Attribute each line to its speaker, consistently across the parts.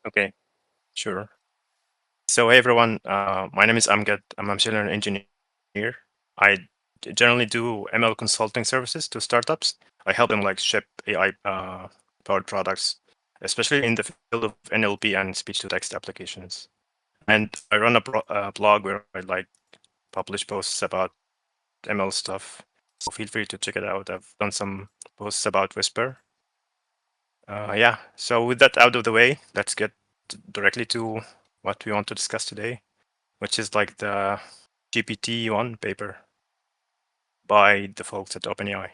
Speaker 1: Okay, sure. So, hey everyone, my name is Amgad. I'm a machine learning engineer. I generally do ML consulting services to startups. I help them like ship AI powered products, especially in the field of NLP and speech to text applications. And I run a blog where I like publish posts about ML stuff. So feel free to check it out. I've done some posts about Whisper. Yeah. So with that out of the way, let's get directly to what we want to discuss today, which is like the GPT-1 paper by the folks at OpenAI.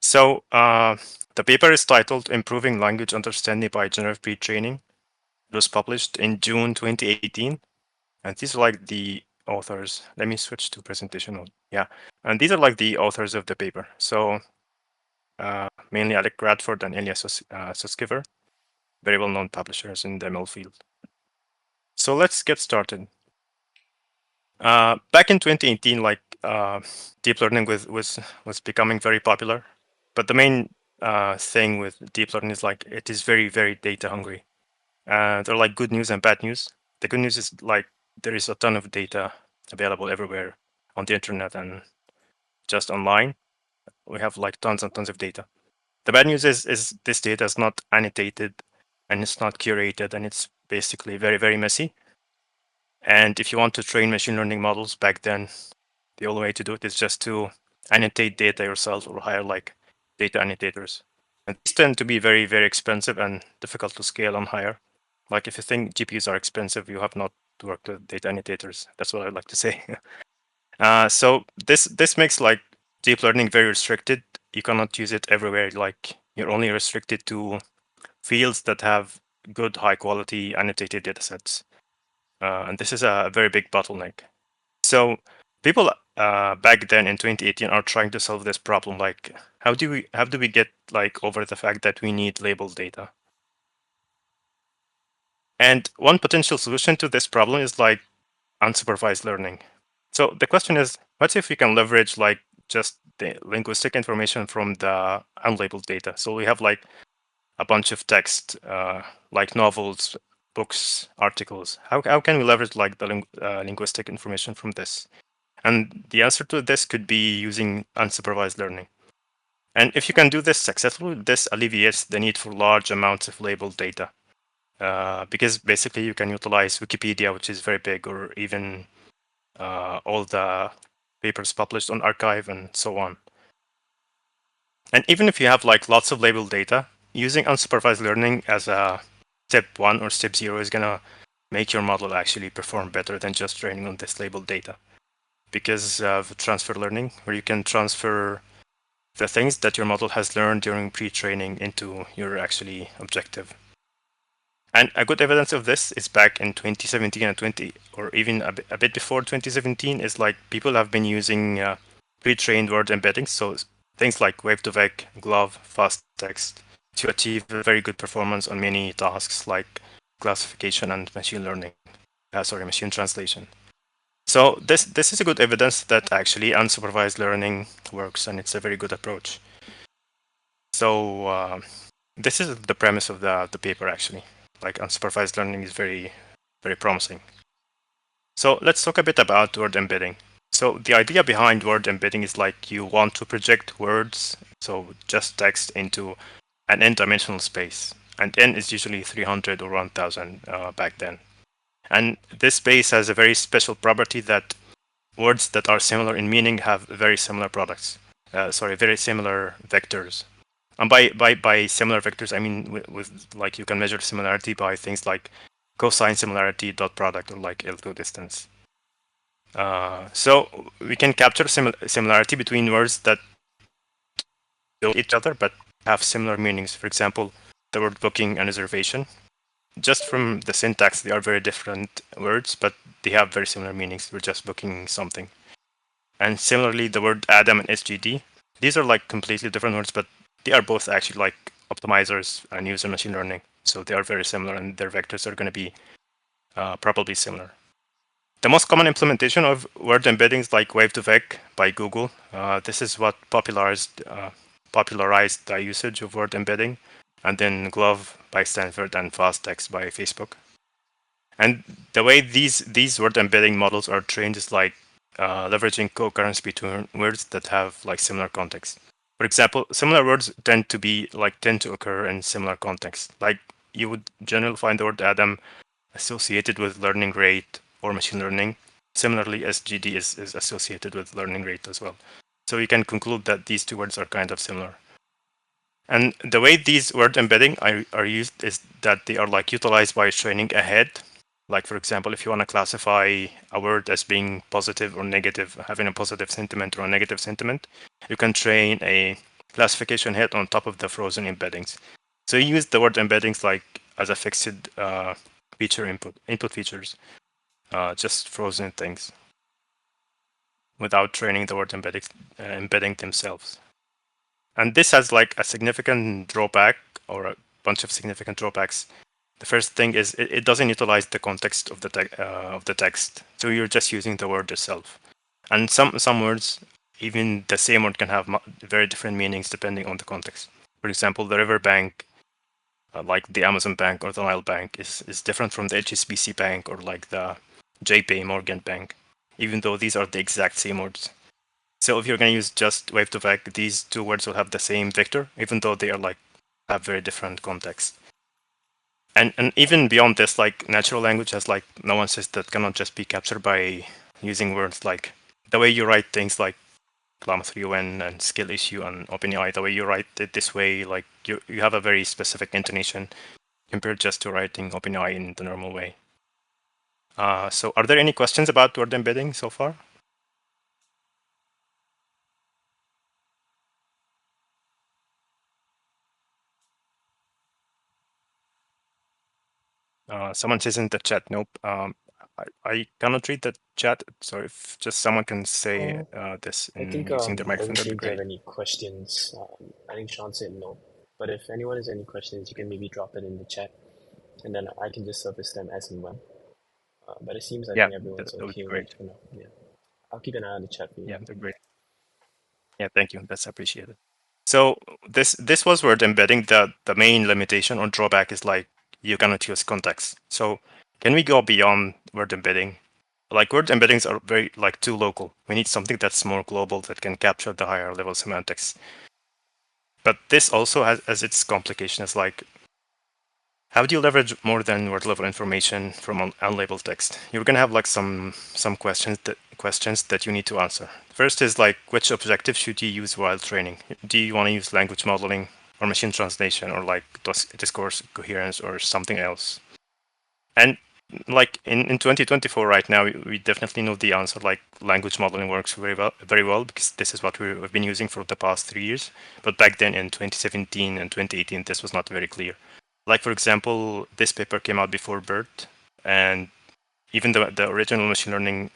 Speaker 1: So the paper is titled Improving Language Understanding by Generative Pre-Training. It was published in June 2018. And these are like the authors. Let me switch to presentation mode. Yeah. And these are like the authors of the paper. So mainly Alec, Radford, and Ilya Sutskever, very well-known publishers in the ML field. So let's get started. Back in 2018, like deep learning was becoming very popular, but the main thing with deep learning is like it is very very data hungry. There are like good news and bad news. The good news is like there is a ton of data available everywhere on the internet and just online. We have like tons and tons of data. The bad news is this data is not annotated and it's not curated and it's basically very very messy. And if you want to train machine learning models back then, the only way to do it is just to annotate data yourself or hire like data annotators. And these tend to be very, very expensive and difficult to scale and hire. Like if you think GPUs are expensive, you have not worked with data annotators. That's what I'd like to say. So this makes like deep learning very restricted. You cannot use it everywhere. Like you're only restricted to fields that have good high quality annotated datasets. And this is a very big bottleneck. So people back then in 2018 are trying to solve this problem. Like, how do we get like over the fact that we need labeled data? And one potential solution to this problem is like unsupervised learning. So the question is, what if we can leverage like just the linguistic information from the unlabeled data? So we have like a bunch of text, like novels, books, articles. How can we leverage like the linguistic information from this? And the answer to this could be using unsupervised learning. And if you can do this successfully, this alleviates the need for large amounts of labeled data. Because basically you can utilize Wikipedia, which is very big, or even all the papers published on arXiv and so on. And even if you have like lots of labeled data, using unsupervised learning as a step 1 or step 0 is going to make your model actually perform better than just training on this labeled data, because of transfer learning, where you can transfer the things that your model has learned during pre-training into your actually objective. And a good evidence of this is back in 2017 and 20, or even a bit before 2017, is like people have been using pre-trained word embeddings, so things like wave-to-vec, glove, fast text, to achieve a very good performance on many tasks like classification and machine learning. Machine translation. So this is a good evidence that actually unsupervised learning works, and it's a very good approach. So this is the premise of the paper actually. Like unsupervised learning is very, very promising. So let's talk a bit about word embedding. So the idea behind word embedding is like you want to project words, so just text, into an n-dimensional space. And n is usually 300 or 1000 back then. And this space has a very special property that words that are similar in meaning have very similar products. Very similar vectors. And by similar vectors, I mean with like you can measure similarity by things like cosine similarity, dot product, or like L2 distance. So we can capture similarity between words that don't each other but have similar meanings. For example, the word booking and reservation. Just from the syntax, they are very different words, but they have very similar meanings. We're just booking something. And similarly, the word Adam and SGD. These are like completely different words, but they are both actually like optimizers and user machine learning. So they are very similar, and their vectors are going to be probably similar. The most common implementation of word embeddings like wave-to-vec by Google. This is what popularized the usage of word embedding and then Glove by Stanford and Fast Text by Facebook. And the way these word embedding models are trained is like leveraging co-occurrence between words that have like similar context. For example, similar words tend to occur in similar contexts. Like you would generally find the word Adam associated with learning rate or machine learning. Similarly, SGD is associated with learning rate as well. So you can conclude that these two words are kind of similar. And the way these word embedding are used is that they are like utilized by training ahead. Like, for example, if you want to classify a word as being positive or negative, having a positive sentiment or a negative sentiment, you can train a classification head on top of the frozen embeddings. So you use the word embeddings like as a fixed feature input features, just frozen things without training the word embedding themselves. And this has like a significant drawback or a bunch of significant drawbacks. The first thing is it doesn't utilize the context of the text. So you're just using the word itself. And some words, even the same word can have very different meanings depending on the context. For example, the river bank, like the Amazon Bank or the Nile Bank, is different from the HSBC Bank or like the JP Morgan Bank, even though these are the exact same words. So if you're going to use just wave to vec, these two words will have the same vector, even though they are like have very different context. And even beyond this, like natural language has like nuances that cannot just be captured by using words like the way you write things like Llama3UN and skill issue and OpenAI, the way you write it this way, like you have a very specific intonation compared just to writing OpenAI in the normal way. So are there any questions about word embedding so far? Someone says in the chat, nope. I cannot read the chat, so if just someone can say this
Speaker 2: I think
Speaker 1: using their
Speaker 2: I
Speaker 1: microphone,
Speaker 2: don't
Speaker 1: that'd be
Speaker 2: seem to have
Speaker 1: great.
Speaker 2: any questions. I think Sean said no. But if anyone has any questions, you can maybe drop it in the chat, and then I can just surface them as and when. But it seems I
Speaker 1: Yeah,
Speaker 2: think everyone's
Speaker 1: that would
Speaker 2: okay
Speaker 1: be
Speaker 2: with it
Speaker 1: great.
Speaker 2: for now. Yeah, I'll keep an eye on the chat for you.
Speaker 1: Yeah, they're great. Yeah, thank you. That's appreciated. So this was word embedding. The main limitation or drawback is like you cannot use context. So can we go beyond word embedding? Like word embeddings are very like too local. We need something that's more global that can capture the higher level semantics. But this also has its complications. Like how do you leverage more than word level information from unlabeled text? You're gonna have like some questions that you need to answer. First is like which objective should you use while training? Do you want to use language modeling or machine translation or like discourse coherence or something else? And like in 2024 right now, we definitely know the answer. Like language modeling works very well because this is what we've been using for the past 3 years. But back then in 2017 and 2018, this was not very clear. Like for example, this paper came out before BERT, and even the original machine learning,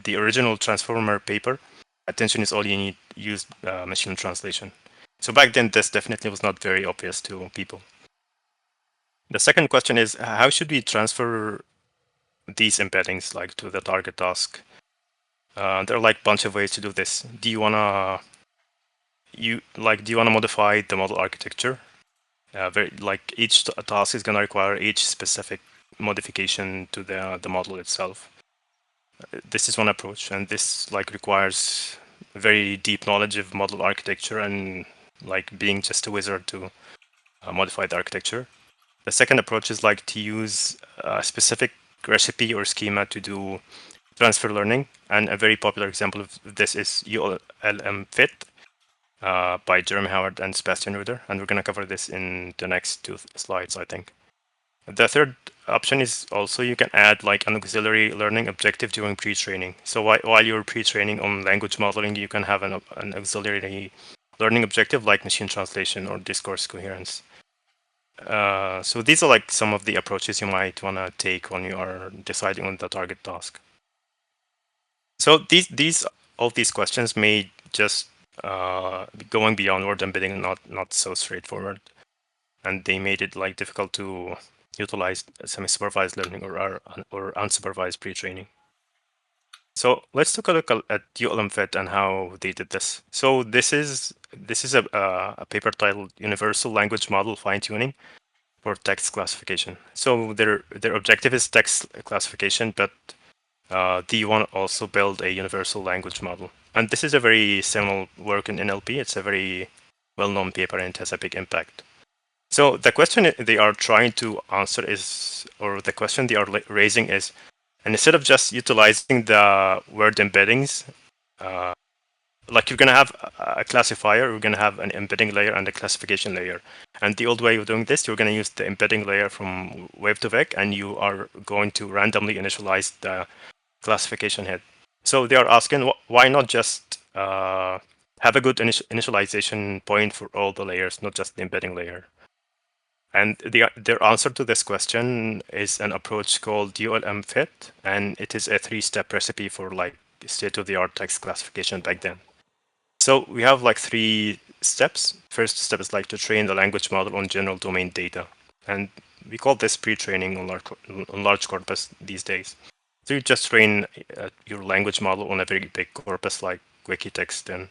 Speaker 1: the original transformer paper, attention is all you need, used machine translation. So back then, this definitely was not very obvious to people. The second question is how should we transfer these embeddings like to the target task? There are like a bunch of ways to do this. Do you wanna modify the model architecture? Like each task is gonna require each specific modification to the model itself. This is one approach, and this like requires very deep knowledge of model architecture and like being just a wizard to modify the architecture. The second approach is like to use a specific recipe or schema to do transfer learning, and a very popular example of this is ULMFiT by Jeremy Howard and Sebastian Ruder, and we're going to cover this in the next two slides, I think. The third option is also you can add like an auxiliary learning objective during pre-training. So while you're pre-training on language modeling, you can have an auxiliary learning objective like machine translation or discourse coherence. So these are like some of the approaches you might want to take when you are deciding on the target task. So all these questions may just going beyond word embedding, not so straightforward, and they made it like difficult to utilize semi-supervised learning or unsupervised pre-training. So let's take a look at ULMFiT and how they did this. So this is a paper titled Universal Language Model Fine-Tuning for Text Classification. So their objective is text classification, but they want to also build a universal language model. And this is a very seminal work in NLP. It's a very well-known paper and it has a big impact. So the question they are trying to answer is, or the question they are raising is, and instead of just utilizing the word embeddings, like you're going to have a classifier, you're going to have an embedding layer and a classification layer. And the old way of doing this, you're going to use the embedding layer from wave to vec, and you are going to randomly initialize the classification head. So they are asking, why not just have a good initialization point for all the layers, not just the embedding layer? And their answer to this question is an approach called ULMFiT, and it is a 3-step recipe for like state-of-the-art text classification back then. So we have like 3 steps. First step is like to train the language model on general domain data, and we call this pre-training on large corpus these days. So you just train your language model on a very big corpus like Wikitext, and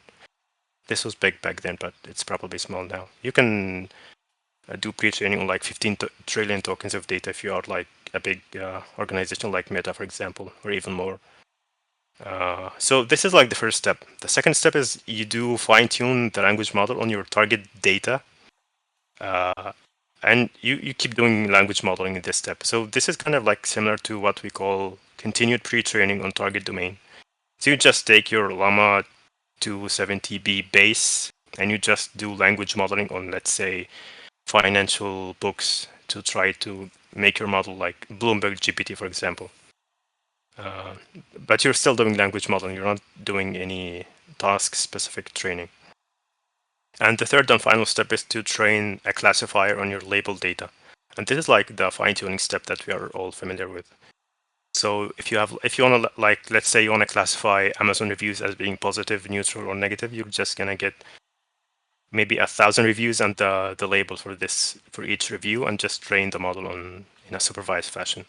Speaker 1: this was big back then, but it's probably small now. You can do pre-training on like 15 trillion tokens of data if you are like a big organization like Meta, for example, or even more. So this is like the first step. The second step is you do fine-tune the language model on your target data. And you keep doing language modeling in this step. So this is kind of like similar to what we call continued pre-training on target domain. So you just take your Llama 270B base and you just do language modeling on, let's say, financial books to try to make your model like Bloomberg GPT, for example. But you're still doing language modeling. You're not doing any task-specific training. And the third and final step is to train a classifier on your label data. And this is like the fine-tuning step that we are all familiar with. So if you want to, like, let's say you want to classify Amazon reviews as being positive, neutral, or negative, you're just gonna get maybe 1,000 reviews and the label for each review, and just train the model in a supervised fashion.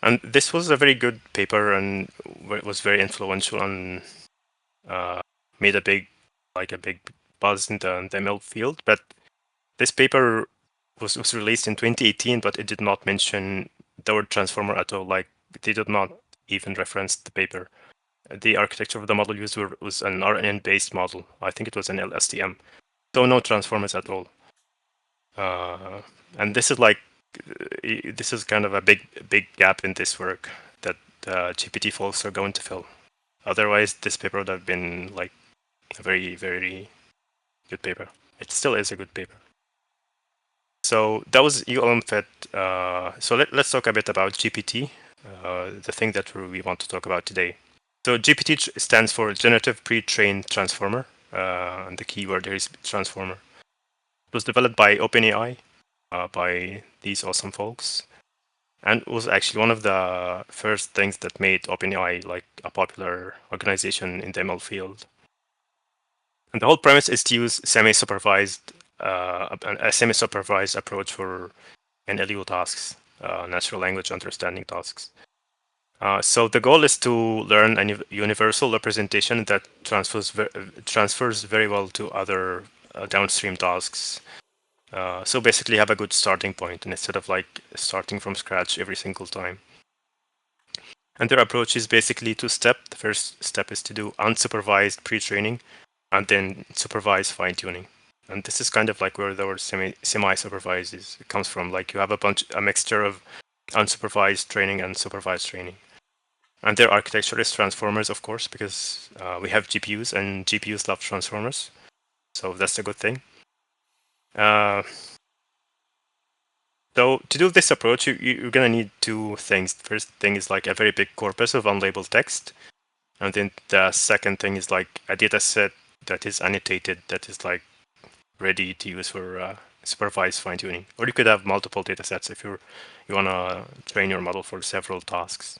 Speaker 1: And this was a very good paper, and it was very influential and made a big buzz in the ML field. But this paper was released in 2018, but it did not mention the word transformer at all. Like, they did not even reference the paper. The architecture of the model used was an RNN-based model. I think it was an LSTM. So no transformers at all. And this is kind of a big gap in this work that GPT folks are going to fill. Otherwise, this paper would have been like a very, very good paper. It still is a good paper. So that was ULMFiT. So let's talk a bit about GPT, the thing that we want to talk about today. So GPT stands for Generative Pre-trained Transformer, and the keyword here is transformer. It was developed by OpenAI, by these awesome folks, and it was actually one of the first things that made OpenAI like a popular organization in the ML field. And the whole premise is to use semi-supervised approach for NLU tasks, natural language understanding tasks. So the goal is to learn a universal representation that transfers very well to other downstream tasks. So basically have a good starting point instead of like starting from scratch every single time. And their approach is basically 2-step. The first step is to do unsupervised pre-training and then supervised fine-tuning. And this is kind of like where the word semi-supervised comes from. Like you have a mixture of unsupervised training and supervised training. And their architecture is transformers, of course, because we have GPUs and GPUs love transformers. So that's a good thing. So to do this approach, you're going to need 2 things. The first thing is like a very big corpus of unlabeled text. And then the second thing is like a data set that is annotated, that is like ready to use for supervised fine-tuning. Or you could have multiple data sets if you want to train your model for several tasks.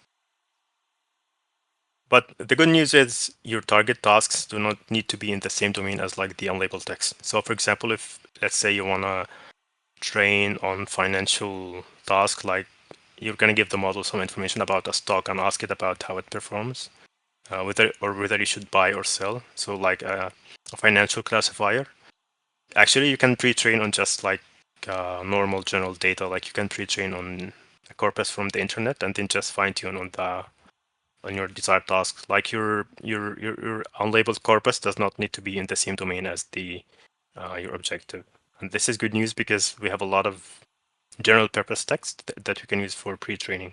Speaker 1: But the good news is your target tasks do not need to be in the same domain as like the unlabeled text. So for example, if let's say you want to train on financial task like you're going to give the model some information about a stock and ask it about how it performs, whether you should buy or sell. So like a financial classifier. Actually, you can pre-train on just like normal general data. Like you can pre-train on a corpus from the internet and then just fine-tune on your desired tasks. Like your unlabeled corpus does not need to be in the same domain as the your objective. And this is good news because we have a lot of general purpose text that we can use for pre-training,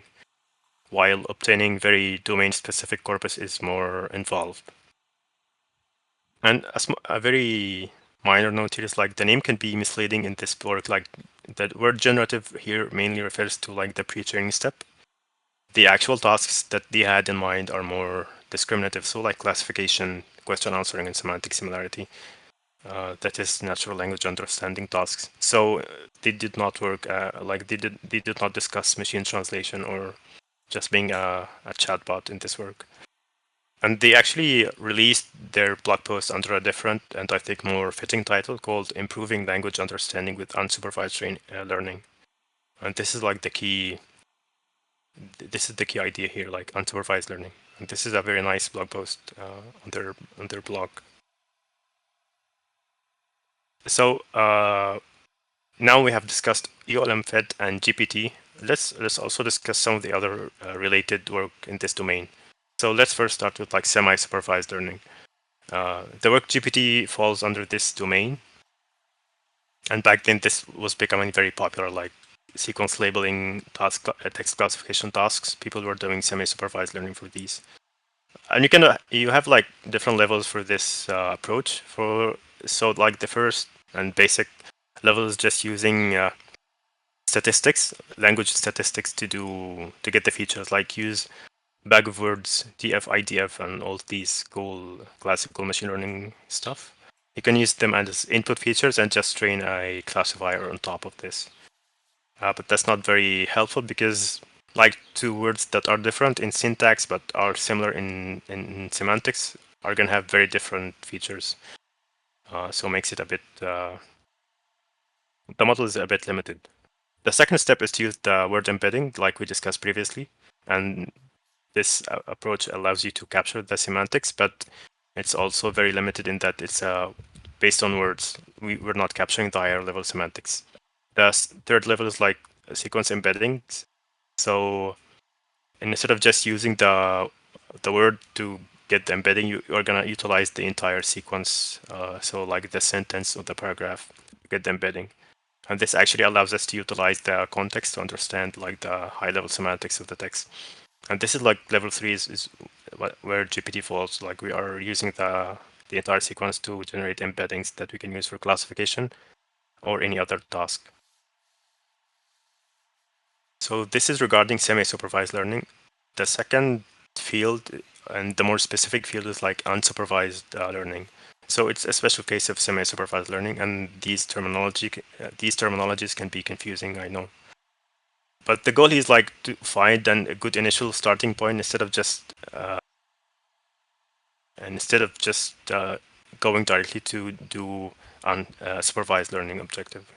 Speaker 1: while obtaining very domain-specific corpus is more involved. And a very minor note here is like the name can be misleading in this work. Like the word generative here mainly refers to like the pre-training step. The actual tasks that they had in mind are more discriminative, so like classification, question answering, and semantic similarity. That is natural language understanding tasks. So they did not work like they did not discuss machine translation or just being a chatbot in this work. And they actually released their blog post under a different and I think more fitting title called "Improving Language Understanding with Unsupervised Learning." And this is like the key. This is the key idea here, like unsupervised learning. And this is a very nice blog post on their blog. So now we have discussed ULMFiT and GPT. Let's also discuss some of the other related work in this domain. So let's first start with like semi-supervised learning. The work GPT falls under this domain, and back then this was becoming very popular, like sequence labeling, text classification tasks. People were doing semi-supervised learning for these, and you have like different levels for this approach. So like the first and basic level is just using statistics, language statistics to get the features, like use bag of words, TF, IDF, and all these cool classical machine learning stuff. You can use them as input features and just train a classifier on top of this. But that's not very helpful because like two words that are different in syntax but are similar in semantics are going to have very different features. So it makes it a bit, the model is a bit limited. The second step is to use the word embedding like we discussed previously. And this approach allows you to capture the semantics, but it's also very limited in that it's based on words. We're not capturing the higher level semantics. The third level is like sequence embeddings. So instead of just using the word to get the embedding, you are gonna utilize the entire sequence. So like the sentence or the paragraph, get the embedding. And this actually allows us to utilize the context to understand like the high level semantics of the text. And this is like level 3 is where GPT falls. Like we are using the entire sequence to generate embeddings that we can use for classification or any other task. So this is regarding semi-supervised learning. The second field and the more specific field is like unsupervised learning. So it's a special case of semi-supervised learning, and these terminologies can be confusing, I know. But the goal is like to find a good initial starting point instead of just going directly to do supervised learning objective.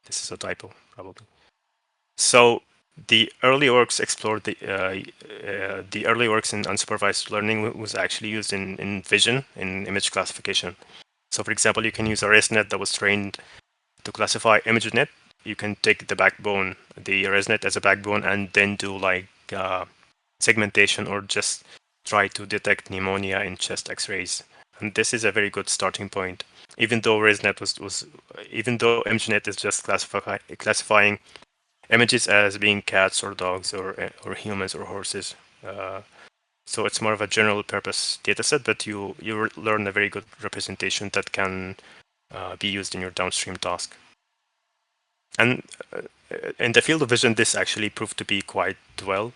Speaker 1: This is a typo, probably. So the early works explored the early works in unsupervised learning was actually used in vision, in image classification. So for example, you can use a ResNet that was trained to classify ImageNet. You can take the backbone, the ResNet as a backbone, and then do like segmentation or just try to detect pneumonia in chest X-rays. And this is a very good starting point. Even though ResNet even though ImageNet is just classifying images as being cats or dogs or humans or horses. So it's more of a general purpose dataset, but you learn a very good representation that can be used in your downstream task. And in the field of vision, this actually proved to be quite well.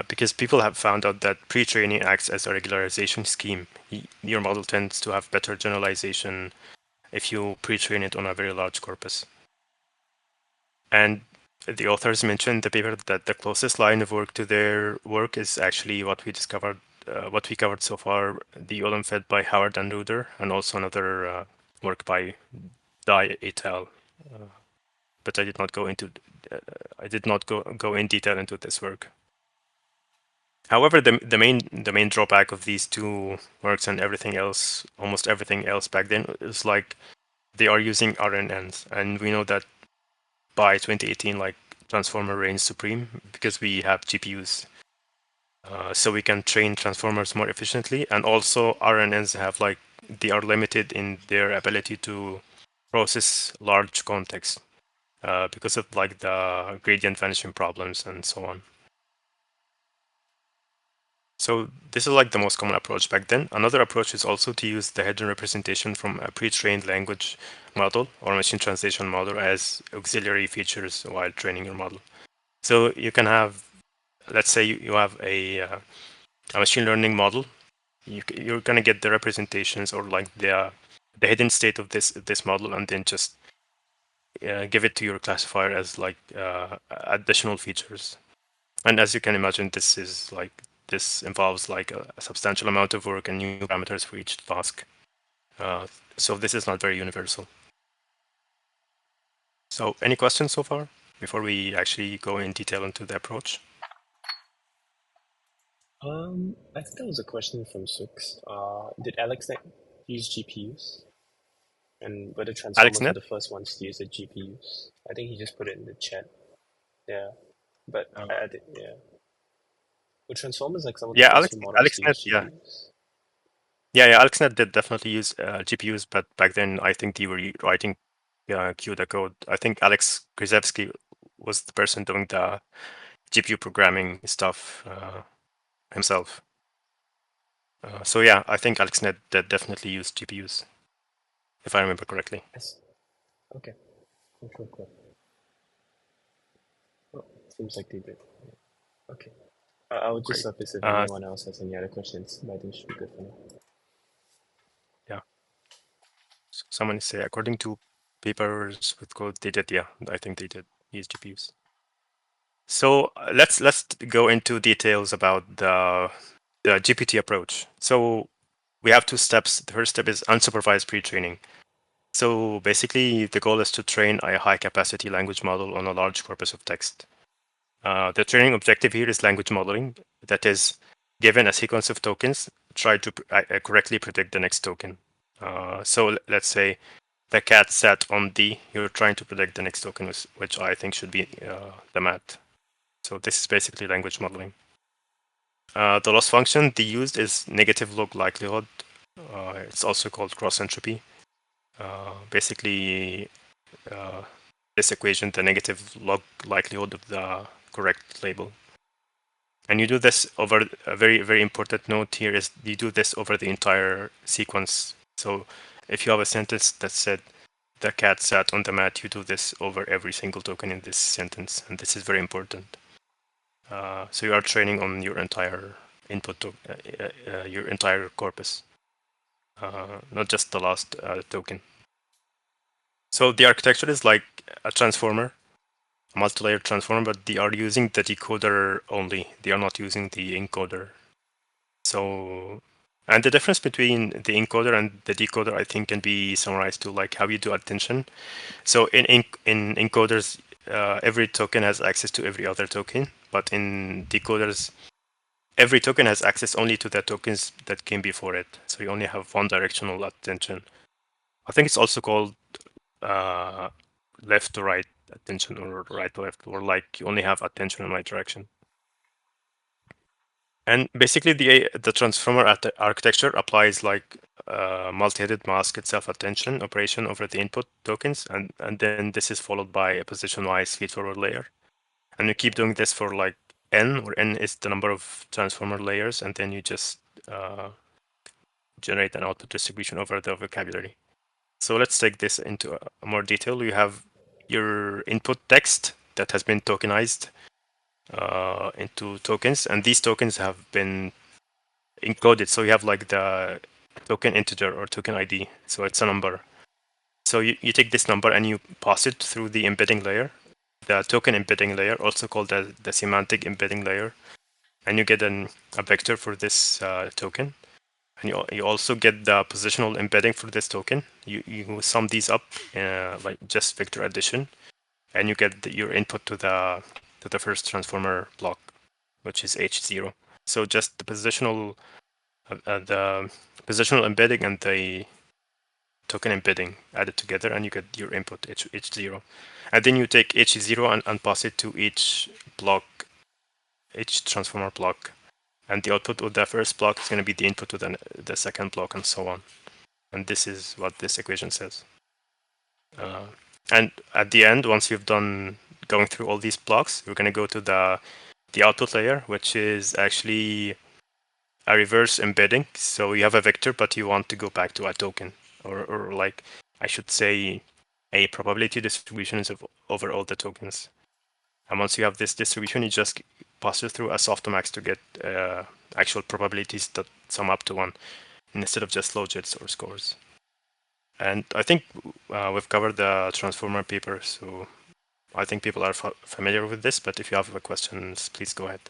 Speaker 1: Because people have found out that pre-training acts as a regularization scheme. Your model tends to have better generalization if you pre-train it on a very large corpus. And the authors mentioned in the paper that the closest line of work to their work is actually what we covered so far, the ULMFiT by Howard and Ruder, and also another work by Dye et al. But I did not go into I did not go in detail into this work. However, the main drawback of these two works and everything else, almost everything else back then, is like they are using RNNs, and we know that by 2018, like transformer reigns supreme because we have GPUs, so we can train transformers more efficiently, and also RNNs have like they are limited in their ability to process large context because of like the gradient vanishing problems and so on. So this is like the most common approach back then. Another approach is also to use the hidden representation from a pre-trained language model or machine translation model as auxiliary features while training your model. So you can have, let's say you have a machine learning model. You're gonna get the representations or like the hidden state of this model, and then just give it to your classifier as like additional features. And as you can imagine, this involves like a substantial amount of work and new parameters for each task. So this is not very universal. So any questions so far before we actually go in detail into the approach?
Speaker 2: I think that was a question from Sux. Did Alex use GPUs? And whether transformers were
Speaker 1: AlexNet?
Speaker 2: the first ones to use the GPUs? I think he just put it in the chat. Yeah, but
Speaker 1: Uh,
Speaker 2: I think yeah. Were transformers like some of the
Speaker 1: yeah,
Speaker 2: first few models to
Speaker 1: AlexNet,
Speaker 2: use
Speaker 1: yeah.
Speaker 2: GPUs?
Speaker 1: Yeah, AlexNet did definitely use GPUs, but back then I think they were writing CUDA code. I think Alex Grzewski was the person doing the GPU programming stuff himself. So yeah, I think AlexNet did definitely use GPUs, if I remember correctly.
Speaker 2: Yes. Okay. Cool. Oh, seems like they did. Okay. I would just
Speaker 1: Great.
Speaker 2: surface if
Speaker 1: Uh,
Speaker 2: anyone else has any other questions, but I think it should be good for now.
Speaker 1: yeah. So someone say according to papers with code, they did. Yeah, I think they did use GPUs. So let's go into details about the GPT approach. So we have two steps. The first step is unsupervised pre-training. So basically, the goal is to train a high-capacity language model on a large corpus of text. The training objective here is language modeling. That is, given a sequence of tokens, try to correctly predict the next token. So let's say the cat sat on D. You're trying to predict the next token, which I think should be the mat. So this is basically language modeling. The loss function they used is negative log likelihood. It's also called cross entropy. Basically, this equation, the negative log likelihood of the correct label. And you do this over a very important note here is you do this over the entire sequence. So if you have a sentence that said the cat sat on the mat, you do this over every single token in this sentence, and this is very important. So you are training on your entire input, your entire corpus, not just the last token. So the architecture is like a transformer, a multi-layer transformer, but they are using the decoder only. They are not using the encoder. So, and the difference between the encoder and the decoder, I think, can be summarized to like how you do attention. So in encoders, every token has access to every other token, but in decoders, every token has access only to the tokens that came before it. So you only have one directional attention. I think it's also called uh, left to right attention or right to left, or like you only have attention in right direction. And basically, the transformer architecture applies like multi-headed masked self-attention operation over the input tokens, and then this is followed by a position-wise feed-forward layer. And you keep doing this for like n, where n is the number of transformer layers, and then you just generate an output distribution over the vocabulary. So let's take this into more detail. You have your input text that has been tokenized into tokens, and these tokens have been encoded. So you have like the token integer or token ID. So it's a number. So you take this number and you pass it through the embedding layer, the token embedding layer, also called the semantic embedding layer. And you get a vector for this token. And you also get the positional embedding for this token. You sum these up like just vector addition. and you get your input to the first transformer block, which is H0. So just the positional embedding and the token embedding added together, and you get your input H0. And then you take H0 and pass it to each block, each transformer block. And the output of the first block is going to be the input to the second block, and so on. And this is what this equation says. And at the end, once you've done going through all these blocks, we're going to go to the output layer, which is actually a reverse embedding. So you have a vector, but you want to go back to a token, or like I should say, a probability distribution over all the tokens. And once you have this distribution, you just pass it through a softmax to get actual probabilities that sum up to 1, instead of just logits or scores. And I think we've covered the transformer paper, so I think people are familiar with this, but if you have questions, please go ahead.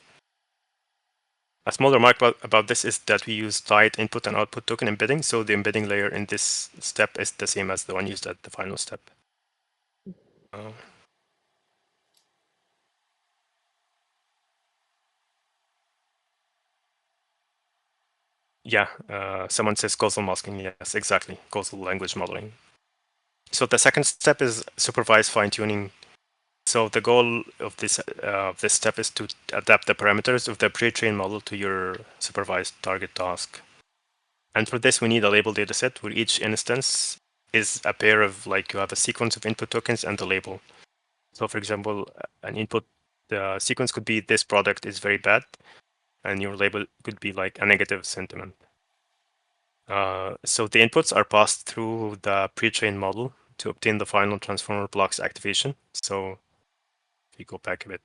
Speaker 1: A small remark about this is that we use tied input and output token embedding, so the embedding layer in this step is the same as the one used at the final step. Yeah, someone says causal masking. Yes, exactly, causal language modeling. So the second step is supervised fine-tuning. So the goal of this step is to adapt the parameters of the pre-trained model to your supervised target task. And for this, we need a label dataset where each instance is a pair of, like, you have a sequence of input tokens and the label. So for example, an input sequence could be this product is very bad, and your label could be like a negative sentiment. So the inputs are passed through the pre-trained model to obtain the final transformer blocks activation. So if you go back a bit,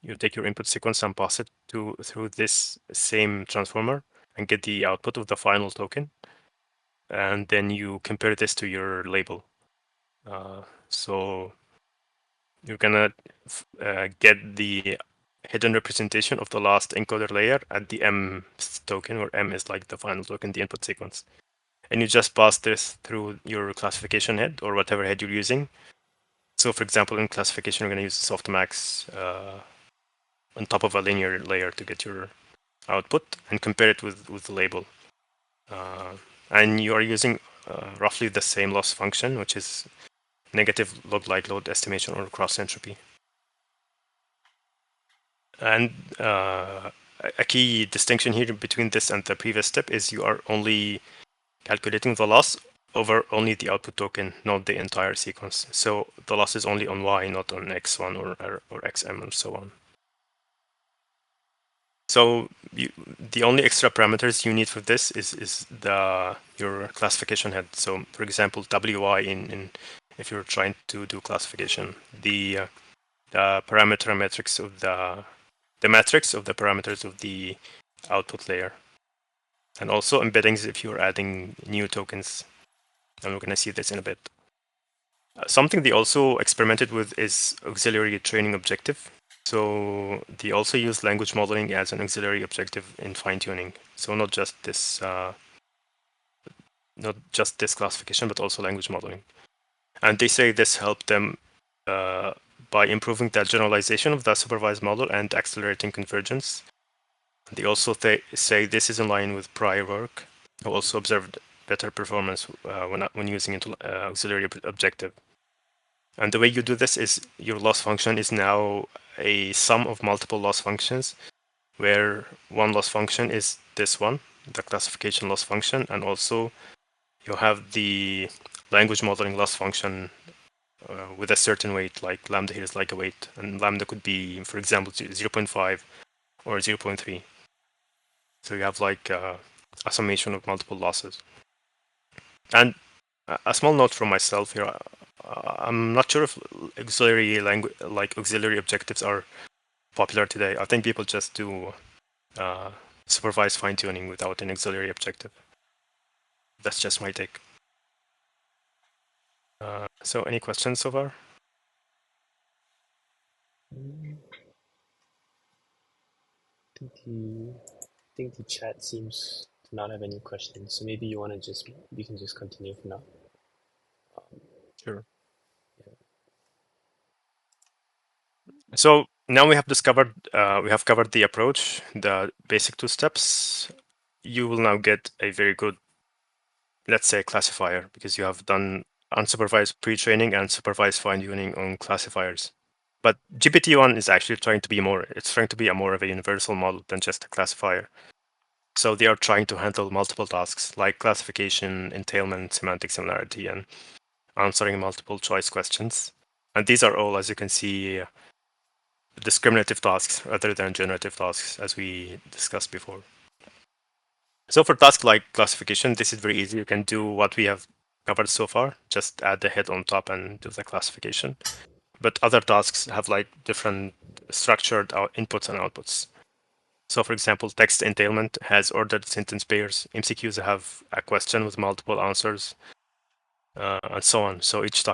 Speaker 1: you take your input sequence and pass it through this same transformer and get the output of the final token. And then you compare this to your label. So you're gonna get the hidden representation of the last encoder layer at the M token, where M is like the final token, the input sequence. And you just pass this through your classification head or whatever head you're using. So for example, in classification, we're going to use softmax on top of a linear layer to get your output and compare it with the label. And you are using roughly the same loss function, which is negative log-like load estimation or cross entropy. And a key distinction here between this and the previous step is you are only calculating the loss over only the output token, not the entire sequence. So the loss is only on Y, not on X1 or XM and so on. So the only extra parameters you need for this is your classification head. So for example, WY if you're trying to do classification, the parameter metrics of the matrix of the parameters of the output layer, and also embeddings if you're adding new tokens. And we're going to see this in a bit. Something they also experimented with is auxiliary training objective. So they also use language modeling as an auxiliary objective in fine-tuning. So not just this classification, but also language modeling. And they say this helped them by improving the generalization of the supervised model and accelerating convergence. They also say this is in line with prior work, who also observed better performance when using auxiliary objective. And the way you do this is your loss function is now a sum of multiple loss functions, where one loss function is this one, the classification loss function, and also you have the language modeling loss function with a certain weight, like lambda here is like a weight, and lambda could be, for example, 0.5 or 0.3. So you have like a summation of multiple losses. And a small note from myself here. I'm not sure if auxiliary objectives are popular today. I think people just do supervised fine-tuning without an auxiliary objective. That's just my take. So any questions so far?
Speaker 2: I think the chat seems to not have any questions, so maybe we can just continue for now.
Speaker 1: Sure. So now we have covered the approach, the basic two steps. You will now get a very good, let's say, classifier, because you have done unsupervised pre-training and supervised fine-tuning on classifiers. But GPT-1 is actually trying to be it's trying to be a more of a universal model than just a classifier. So they are trying to handle multiple tasks like classification, entailment, semantic similarity, and answering multiple choice questions. And these are all, as you can see, discriminative tasks rather than generative tasks, as we discussed before. So for tasks like classification, this is very easy. You can do what we have covered so far, just add the head on top and do the classification. But other tasks have like different structured inputs and outputs. So for example, text entailment has ordered sentence pairs. MCQs have a question with multiple answers, and so on. So each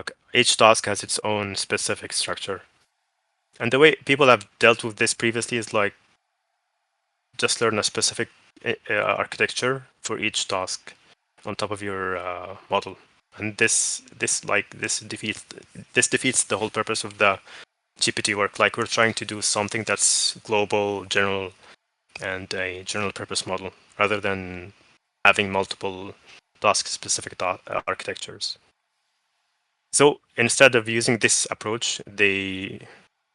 Speaker 1: task has its own specific structure. And the way people have dealt with this previously is like just learn a specific architecture for each task on top of your model, and this defeats the whole purpose of the GPT work. Like, we're trying to do something that's global, general, and a general purpose model, rather than having multiple task-specific architectures. So instead of using this approach, they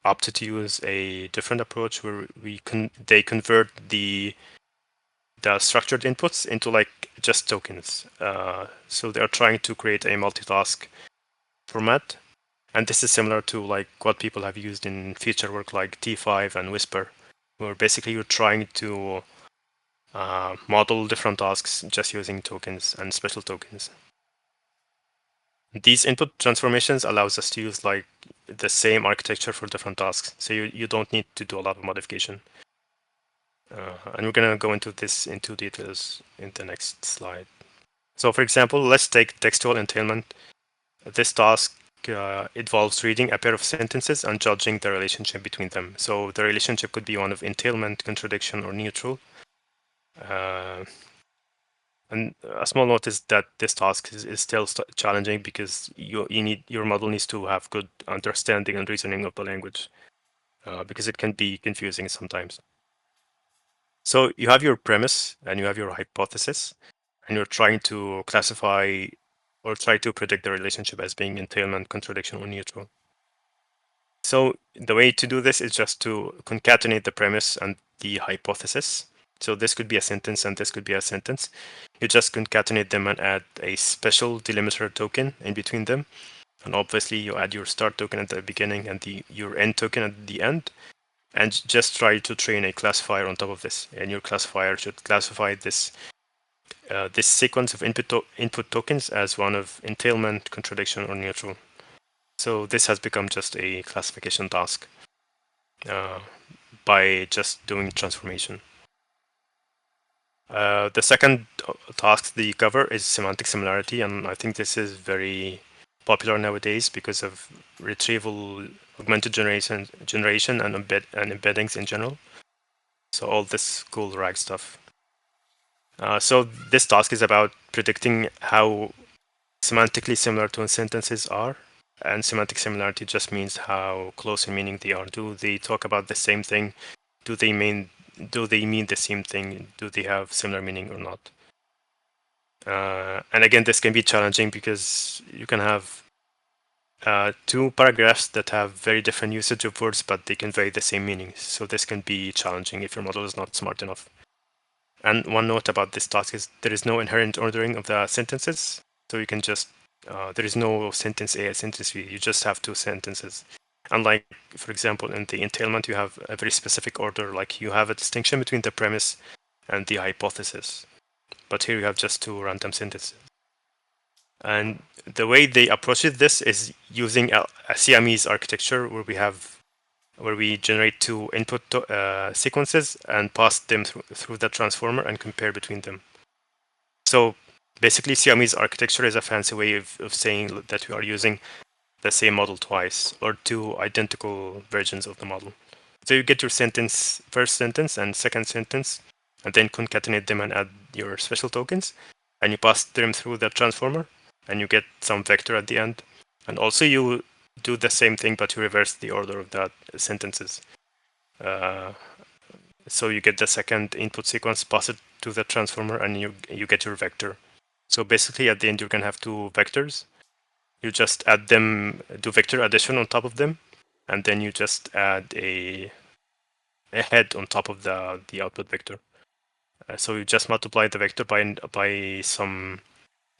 Speaker 1: opted to use a different approach where they convert the structured inputs into like just tokens. So they are trying to create a multitask format, and this is similar to like what people have used in feature work like T5 and Whisper, where basically you're trying to model different tasks just using tokens and special tokens. These input transformations allows us to use like the same architecture for different tasks, so you don't need to do a lot of modification. And we're gonna go into details in the next slide. So for example, let's take textual entailment. This task involves reading a pair of sentences and judging the relationship between them. So the relationship could be one of entailment, contradiction, or neutral. And a small note is that this task is still challenging because your model needs to have good understanding and reasoning of the language, because it can be confusing sometimes. So you have your premise and you have your hypothesis, and you're trying to classify or try to predict the relationship as being entailment, contradiction, or neutral. So the way to do this is just to concatenate the premise and the hypothesis. So this could be a sentence and this could be a sentence. You just concatenate them and add a special delimiter token in between them. And obviously you add your start token at the beginning and your end token at the end. And just try to train a classifier on top of this. And your classifier should classify this sequence of input tokens as one of entailment, contradiction, or neutral. So this has become just a classification task by just doing transformation. The second task they cover is semantic similarity, and I think this is very popular nowadays because of retrieval, augmented generation, and embeddings in general. So all this cool RAG stuff. So this task is about predicting how semantically similar two sentences are, and semantic similarity just means how close in meaning they are. Do they talk about the same thing? Do they mean the same thing? Do they have similar meaning or not? And again, this can be challenging because you can have two paragraphs that have very different usage of words, but they convey the same meaning. So this can be challenging if your model is not smart enough. And one note about this task is there is no inherent ordering of the sentences. So you can just, there is no sentence A, sentence B. You just have two sentences. Unlike, for example, in the entailment, you have a very specific order, like you have a distinction between the premise and the hypothesis. But here you have just two random sentences. And the way they approached this is using a Siamese architecture where we generate two input sequences and pass them through the transformer and compare between them. So basically, Siamese architecture is a fancy way of saying that we are using the same model twice, or two identical versions of the model. So you get your first sentence and second sentence, and then concatenate them and add your special tokens, and you pass them through the transformer, and you get some vector at the end. And also you do the same thing, but you reverse the order of that sentences. So you get the second input sequence, pass it to the transformer, and you get your vector. So basically, at the end, you're gonna have two vectors. You just add them, do vector addition on top of them, and then you just add a head on top of the output vector. So you just multiply the vector by some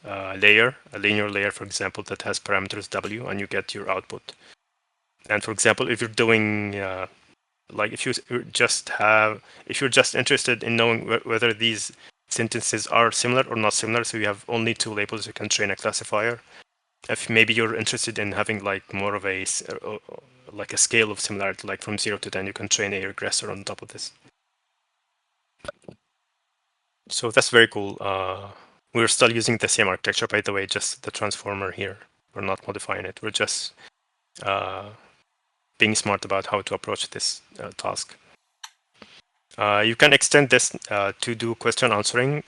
Speaker 1: layer, a linear layer, for example, that has parameters w, and you get your output. And for example, if you're doing like if you're just interested in knowing whether these sentences are similar or not similar, so you have only two labels, you can train a classifier. If maybe you're interested in having like more of like a scale of similarity, like from 0 to 10, you can train a regressor on top of this. So that's very cool. We're still using the same architecture, by the way, just the transformer here. We're not modifying it. We're just being smart about how to approach this task. You can extend this to do question answering.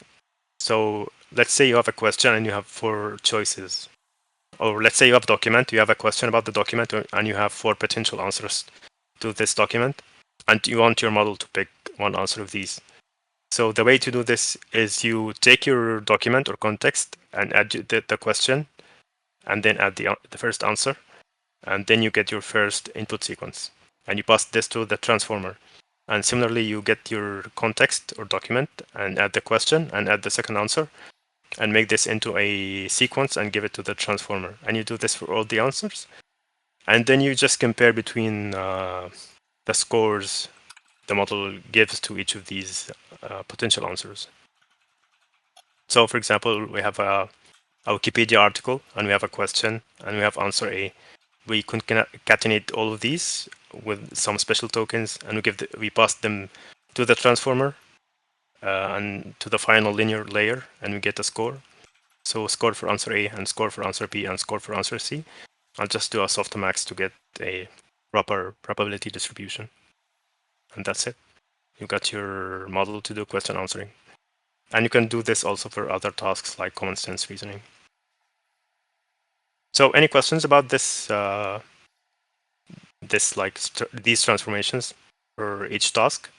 Speaker 1: So let's say you have a question and you have 4 choices. Or let's say you have a document, you have a question about the document, and you have 4 potential answers to this document, and you want your model to pick one answer of these. So the way to do this is you take your document or context and add the question, and then add the first answer, and then you get your first input sequence, and you pass this to the transformer. And similarly, you get your context or document and add the question and add the second answer, and make this into a sequence and give it to the transformer. And you do this for all the answers, and then you just compare between the scores the model gives to each of these potential answers. So, for example, we have a Wikipedia article, and we have a question, and we have answer A. We concatenate all of these with some special tokens, and we pass them to the transformer and to the final linear layer, and we get a score. So score for answer A, and score for answer B, and score for answer C. I'll just do a softmax to get a proper probability distribution. And that's it. You got your model to do question answering. And you can do this also for other tasks like common sense reasoning. So any questions about this, these transformations for each task?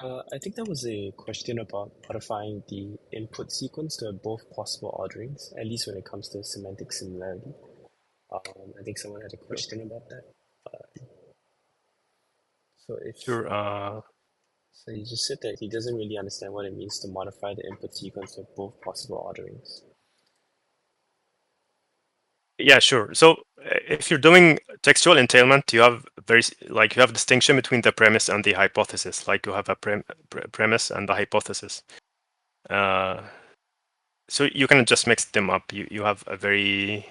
Speaker 2: I think that was a question about modifying the input sequence to both possible orderings, at least when it comes to semantic similarity. I think someone had a question about that. So if
Speaker 1: Sure.
Speaker 2: so, he just said that he doesn't really understand what it means to modify the input sequence of both possible orderings.
Speaker 1: Yeah, sure. So if you're doing textual entailment, you have you have distinction between the premise and the hypothesis. Like you have a premise and the hypothesis. So you can just mix them up. You have a very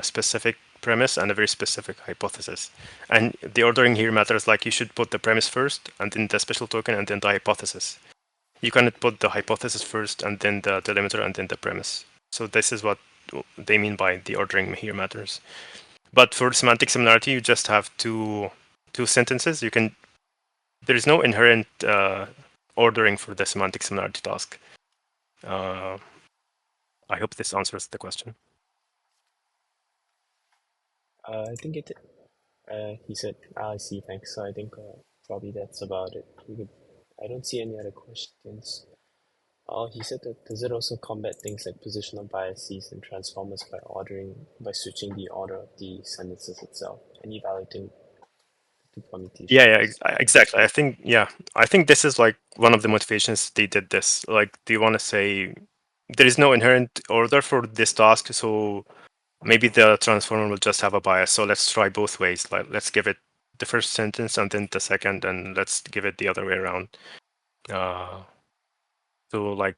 Speaker 1: specific premise and a very specific hypothesis. And the ordering here matters. Like you should put the premise first, and then the special token, and then the hypothesis. You cannot put the hypothesis first, and then the delimiter, and then the premise. So this is what they mean by the ordering here matters. But for semantic similarity, you just have two sentences. There is no inherent ordering for the semantic similarity task. I hope this answers the question.
Speaker 2: I think it. He said, "I see. Thanks." So I think probably that's about it. I don't see any other questions. Oh, he said that does it also combat things like positional biases and transformers by switching the order of the sentences itself and evaluating the permutations?
Speaker 1: Exactly. I think this is like one of the motivations they did this. Like, they want to say there is no inherent order for this task, so maybe the transformer will just have a bias. So let's try both ways. Like, let's give it the first sentence and then the second, and let's give it the other way around. To like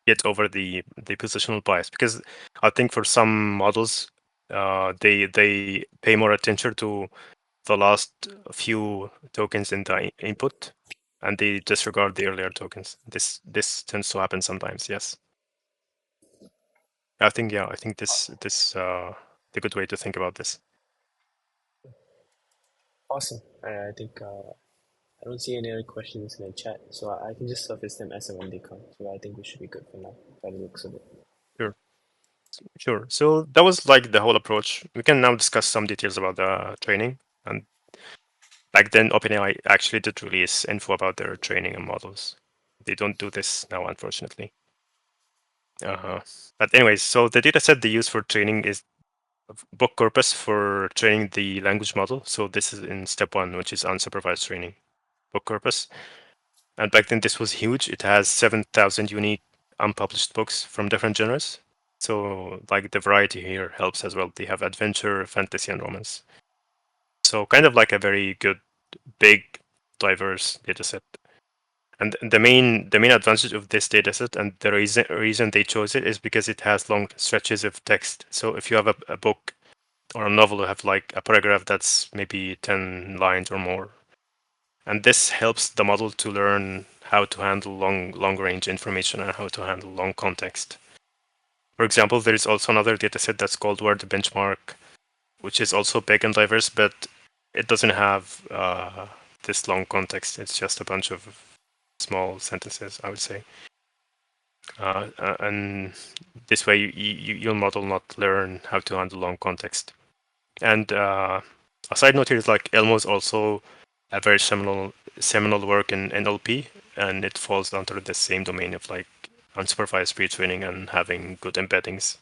Speaker 1: get over the positional bias, because I think for some models, they pay more attention to the last few tokens in the input, and they disregard the earlier tokens. This tends to happen sometimes. Yes, I think this the good way to think about this.
Speaker 2: Awesome. I think I don't see any other questions in the chat, so I can just surface them as and when they come. So I think we should be good for now, by the looks of it.
Speaker 1: Sure. Sure. So that was like the whole approach. We can now discuss some details about the training. And back then, OpenAI actually did release info about their training and models. They don't do this now, unfortunately. Uh-huh. But anyways, so the data set they use for training is book corpus for training the language model. So this is in step one, which is unsupervised training, book corpus. And back then, this was huge. It has 7,000 unique unpublished books from different genres. So like the variety here helps as well. They have adventure, fantasy, and romance. So kind of like a very good, big, diverse data set. And the main advantage of this dataset and the reason they chose it is because it has long stretches of text. So if you have a book or a novel, you have like a paragraph that's maybe 10 lines or more. And this helps the model to learn how to handle long range information and how to handle long context. For example, there is also another dataset that's called Word Benchmark, which is also big and diverse, but it doesn't have this long context. It's just a bunch of small sentences, I would say. And this way, your model not learn how to handle long context. And a side note here is like Elmo is also a very seminal work in NLP, and it falls under the same domain of like unsupervised pre-training and having good embeddings.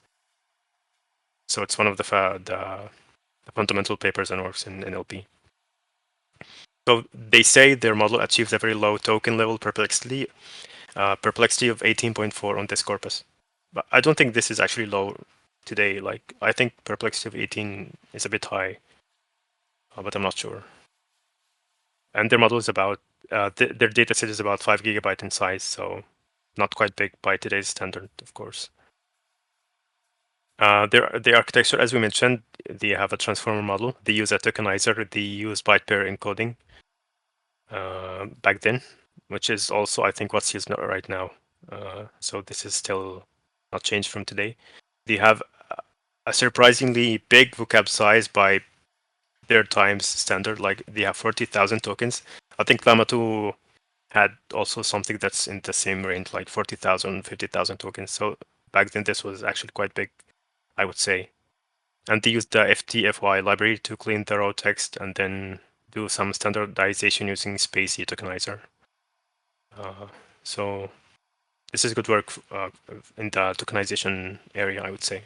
Speaker 1: So it's one of the fundamental papers and works in NLP. So they say their model achieves a very low token level perplexity of 18.4 on this corpus. But I don't think this is actually low today. Like I think perplexity of 18 is a bit high, but I'm not sure. And their model is about their data set is about 5 GB in size, so not quite big by today's standard, of course. The architecture, as we mentioned, they have a transformer model. They use a tokenizer. They use byte pair encoding back then, which is also, I think, what's used right now. So this is still not changed from today. They have a surprisingly big vocab size by their times standard. Like they have 40,000 tokens. I think Llama 2 had also something that's in the same range, like 40,000, 50,000 tokens. So back then, this was actually quite big, I would say. And they used the FTFY library to clean the raw text and then do some standardization using Spacey tokenizer. So this is good work in the tokenization area, I would say.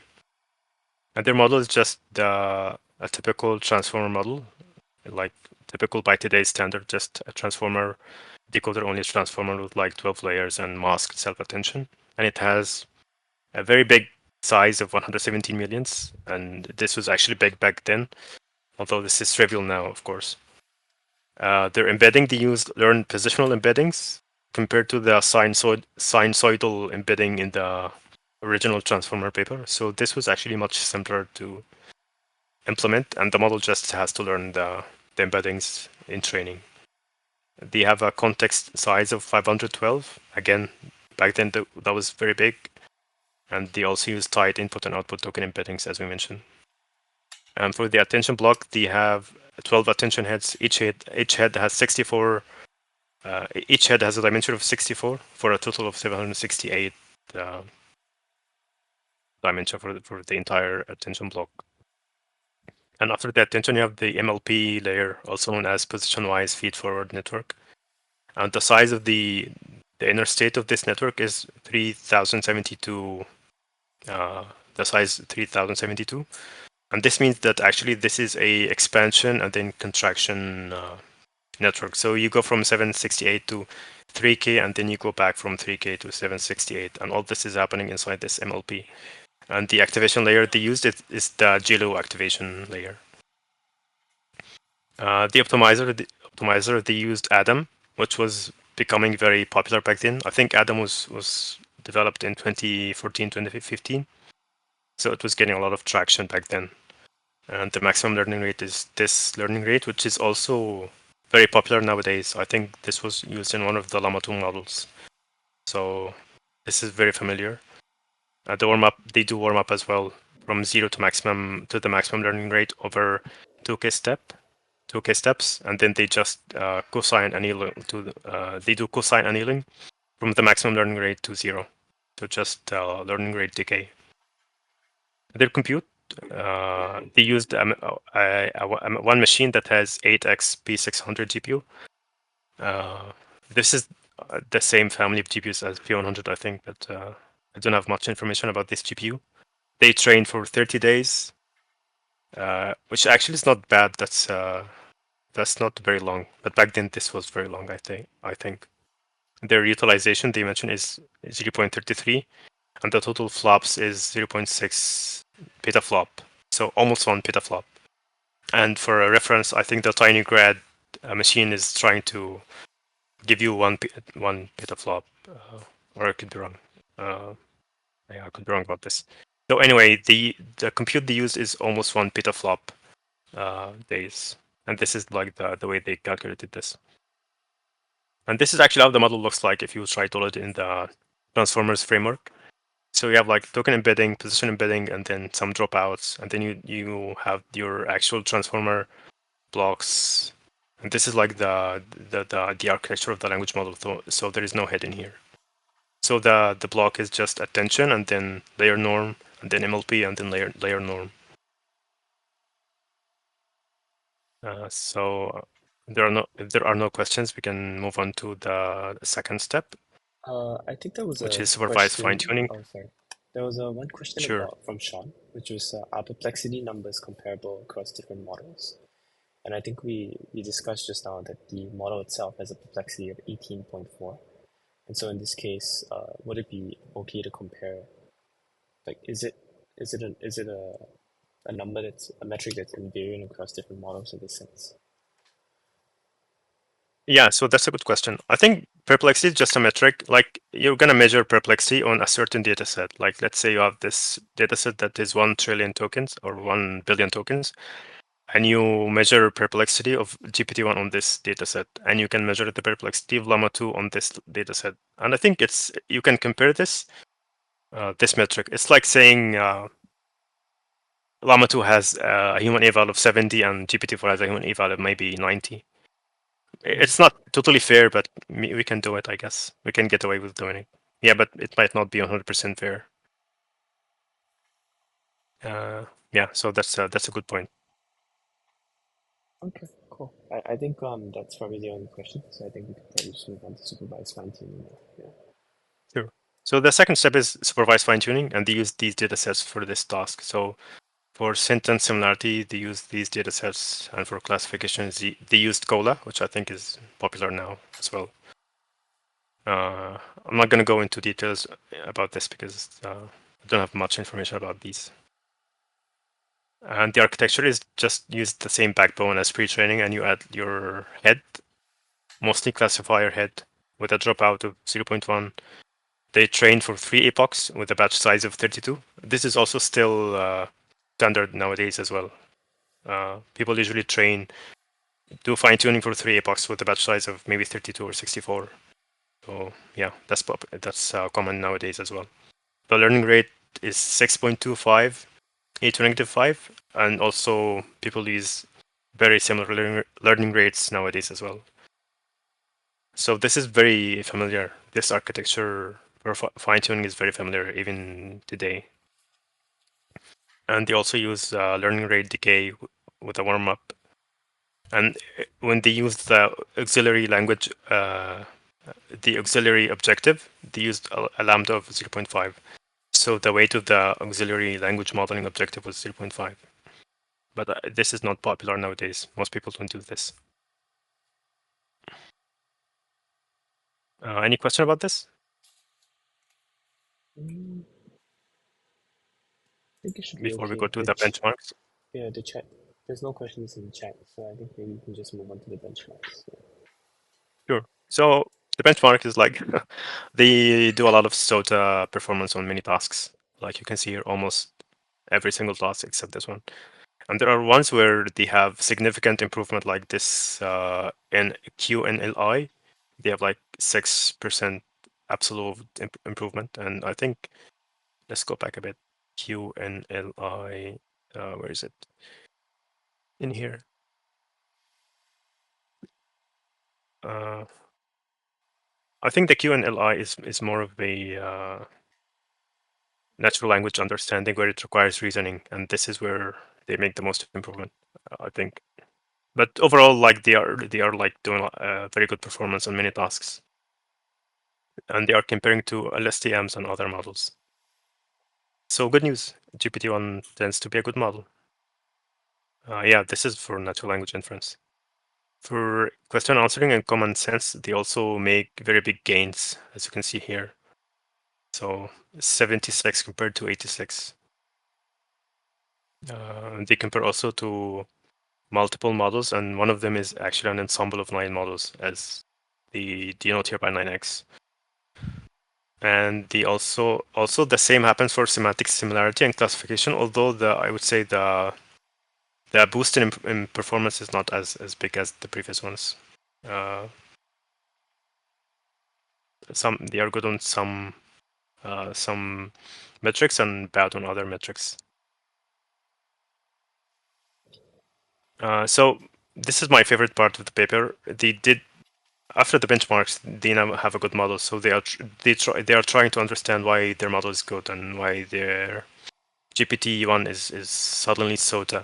Speaker 1: And their model is just a typical transformer model, like typical by today's standard, just a transformer, decoder only transformer with like 12 layers and masked self-attention. And it has a very big size of 117 millions. And this was actually big back then, although this is trivial now, of course. Their embedding, they use learned positional embeddings compared to the sinusoidal embedding in the original transformer paper. So this was actually much simpler to implement, and the model just has to learn the embeddings in training. They have a context size of 512. Again, back then that was very big. And they also use tight input and output token embeddings, as we mentioned. And for the attention block, they have 12 attention heads. Each head has 64. Each head has a dimension of 64 for a total of 768 dimension for the entire attention block. And after the attention, you have the MLP layer, also known as position-wise feed-forward network. And the size of the inner state of this network is 3072. The size 3072. And this means that actually this is a expansion and then contraction network. So you go from 768 to 3K, and then you go back from 3K to 768. And all this is happening inside this MLP. And the activation layer they used is the GLO activation layer. The optimizer they used Adam, which was becoming very popular back then. I think Adam was developed in 2014, 2015. So it was getting a lot of traction back then. And the maximum learning rate is this learning rate, which is also very popular nowadays. I think this was used in one of the Llama 2 models. So this is very familiar. The warm up, they do warm up as well from 0 to the maximum learning rate over 2k steps, and then they just cosine annealing they do cosine annealing from the maximum learning rate to 0. So just learning rate decay. their compute. They used one machine that has 8x P600 GPU. This is the same family of GPUs as P100, I think, but I don't have much information about this GPU. They trained for 30 days, which actually is not bad. That's not very long, but back then this was very long. I think their utilization they mentioned is 0.33, and the total flops is 0.6 petaflop, so almost 1 petaflop. And for a reference, I think the tiny grad machine is trying to give you one petaflop, or I could be wrong. Yeah, I could be wrong about this. So anyway, the compute they use is almost 1 petaflop days, and this is like the way they calculated this. And this is actually how the model looks like if you try to load it in the transformers framework. So you have like token embedding, position embedding, and then some dropouts, and then you have your actual transformer blocks. And this is like the architecture of the language model. So there is no head in here. So the block is just attention, and then layer norm, and then MLP, and then layer norm. So if there are no questions, we can move on to the second step,
Speaker 2: I think there was
Speaker 1: which
Speaker 2: a
Speaker 1: is supervised fine
Speaker 2: question.
Speaker 1: tuning.
Speaker 2: Oh, sorry. There was one question
Speaker 1: Sure.
Speaker 2: about from Sean, which was are perplexity numbers comparable across different models? And I think we discussed just now that the model itself has a perplexity of 18.4. And so in this case, would it be okay to compare? Like, is it a number that's a metric that's invariant across different models in this sense?
Speaker 1: Yeah, so that's a good question. I think perplexity is just a metric. Like you're gonna measure perplexity on a certain data set. Like let's say you have this data set that is 1 trillion tokens or 1 billion tokens, and you measure perplexity of GPT-1 on this data set, and you can measure the perplexity of Llama 2 on this data set. And I think you can compare this metric. It's like saying Llama 2 has a human eval of 70 and GPT-4 has a human eval of maybe 90. It's not totally fair, but we can do it, I guess. We can get away with doing it. Yeah, but it might not be 100% fair. Yeah, so that's a good point.
Speaker 2: Okay, cool. I think that's probably the only question. So I think we could probably just move on to supervised fine tuning now. Yeah.
Speaker 1: Sure. So the second step is supervised fine tuning, and they use these data sets for this task. So for sentence similarity, they use these data sets, and for classifications, they used Cola, which I think is popular now as well. I'm not going to go into details about this because I don't have much information about these. And the architecture is just use the same backbone as pre-training, and you add your head, mostly classifier head, with a dropout of 0.1. They train for 3 epochs with a batch size of 32. This is also still standard nowadays as well. People usually do fine tuning for 3 epochs with a batch size of maybe 32 or 64. So yeah, that's common nowadays as well. The learning rate is 6.25 e to -5, and also people use very similar learning rates nowadays as well. So this is very familiar. This architecture for fine tuning is very familiar even today. And they also use learning rate decay with a warm up. And when they use the auxiliary language, the auxiliary objective, they used a lambda of 0.5. So the weight of the auxiliary language modeling objective was 0.5. But this is not popular nowadays. Most people don't do this. Any question about this
Speaker 2: Mm, I think it should be
Speaker 1: before we
Speaker 2: okay.
Speaker 1: go to the benchmarks?
Speaker 2: Yeah, the chat. There's no questions in the chat, so I think maybe we can just move on to the benchmarks. Yeah.
Speaker 1: Sure. So the benchmark is like they do a lot of SOTA performance on many tasks. Like you can see here, almost every single task except this one. And there are ones where they have significant improvement, like this in QNLI. They have like 6% absolute improvement. And I think, let's go back a bit. QNLI, where is it? In here. Uh, I think the QNLI is more of a natural language understanding where it requires reasoning, and this is where they make the most improvement, I think. But overall, like they are like doing a very good performance on many tasks, and they are comparing to LSTMs and other models. So good news, GPT-1 tends to be a good model. Yeah, this is for natural language inference. For question answering and common sense, they also make very big gains, as you can see here. So 76 compared to 86. They compare also to multiple models, and one of them is actually an ensemble of 9 models, as the denote here by 9x. And the also the same happens for semantic similarity and classification, although I would say the boost in performance is not as big as the previous ones. They are good on some metrics and bad on other metrics. So this is my favorite part of the paper. They did, after the benchmarks, they now have a good model. So they are trying to understand why their model is good and why their GPT-1 is suddenly SOTA.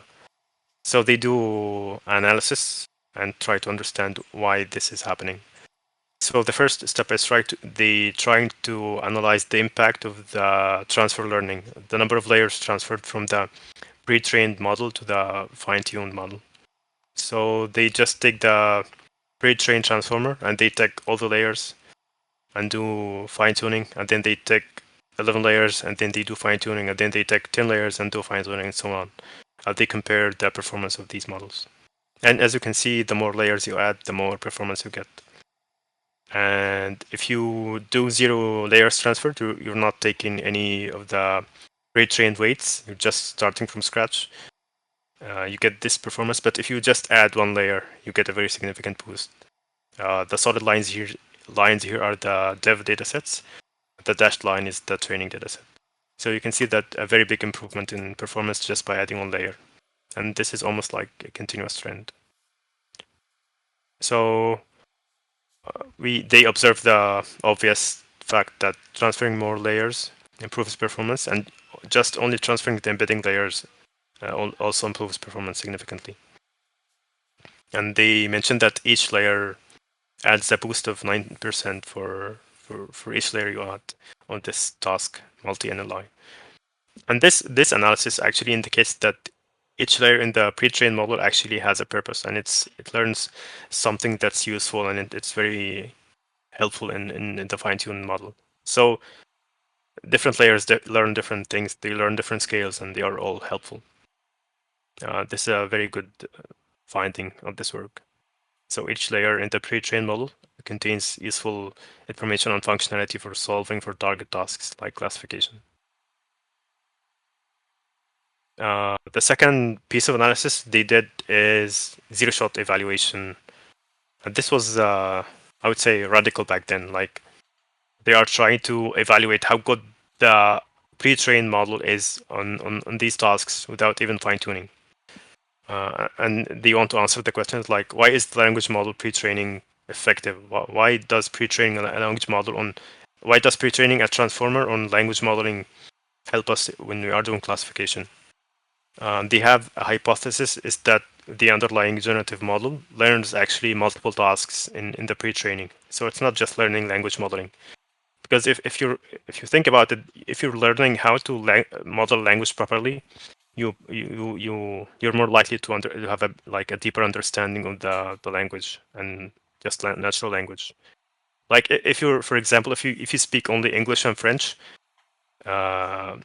Speaker 1: So they do analysis and try to understand why this is happening. So the first step is trying to analyze the impact of the transfer learning, the number of layers transferred from the pre-trained model to the fine-tuned model. So they just take the pre-trained transformer and they take all the layers and do fine-tuning, and then they take 11 layers and then they do fine-tuning, and then they take 10 layers and do fine-tuning, and so on. They compare the performance of these models. And as you can see, the more layers you add, the more performance you get. And if you do 0 layers transferred, you're not taking any of the pre-trained weights, you're just starting from scratch. You get this performance, but if you just add 1 layer, you get a very significant boost. The solid lines here are the dev datasets. The dashed line is the training dataset. So you can see that a very big improvement in performance just by adding 1 layer. And this is almost like a continuous trend. So they observe the obvious fact that transferring more layers improves performance, and just only transferring the embedding layers also improves performance significantly. And they mentioned that each layer adds a boost of 9% for each layer you add on this task, multi-NLI. And this analysis actually indicates that each layer in the pre-trained model actually has a purpose, and it learns something that's useful, and it's very helpful in the fine-tuned model. So different layers learn different things, they learn different scales, and they are all helpful. This is a very good finding of this work. So each layer in the pre-trained model contains useful information on functionality for solving for target tasks like classification. The second piece of analysis they did is zero-shot evaluation. And this was, I would say, radical back then. Like, they are trying to evaluate how good the pre-trained model is on these tasks without even fine-tuning. And they want to answer the questions like, why is the language model pre-training effective? Why does pre-training a language model why does pre-training a transformer on language modeling help us when we are doing classification? They have a hypothesis is that the underlying generative model learns actually multiple tasks in the pre-training. So it's not just learning language modeling. Because if you think about it, if you're learning how to model language properly, you're more likely to have a deeper understanding of the language and just natural language. Like if you're, for example, if you speak only English and French, uh,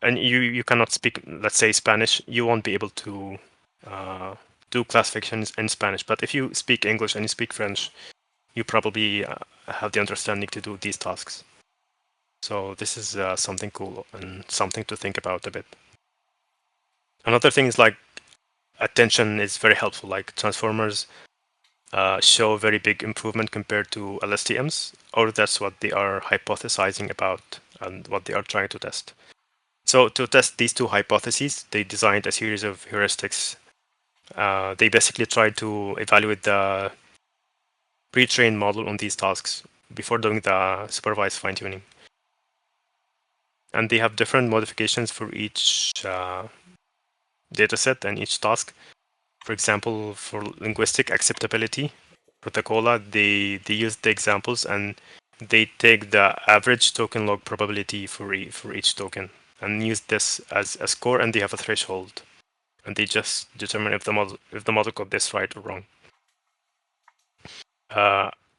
Speaker 1: and you cannot speak, let's say, Spanish, you won't be able to do classifications in Spanish. But if you speak English and you speak French, you probably have the understanding to do these tasks. So this is something cool and something to think about a bit. Another thing is like attention is very helpful. Like transformers show very big improvement compared to LSTMs, or that's what they are hypothesizing about and what they are trying to test. So to test these two hypotheses, they designed a series of heuristics. They basically tried to evaluate the pre-trained model on these tasks before doing the supervised fine-tuning. and they have different modifications for each dataset and each task. For example, for linguistic acceptability protocola, they use the examples and they take the average token log probability for each token and use this as a score, and they have a threshold, and they just determine if the model got this right or wrong.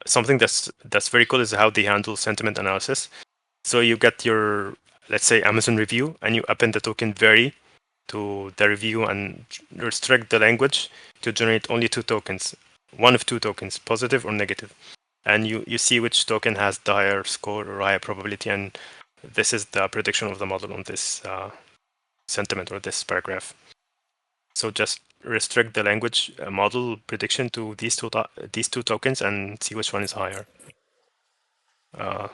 Speaker 1: Something that's very cool is how they handle sentiment analysis. So you get your, let's say, Amazon review, and you append the token vary to the review and restrict the language to generate only two tokens, one of two tokens, positive or negative. And you see which token has the higher score or higher probability, and this is the prediction of the model on this sentiment or this paragraph. So just restrict the language model prediction to these two tokens and see which one is higher.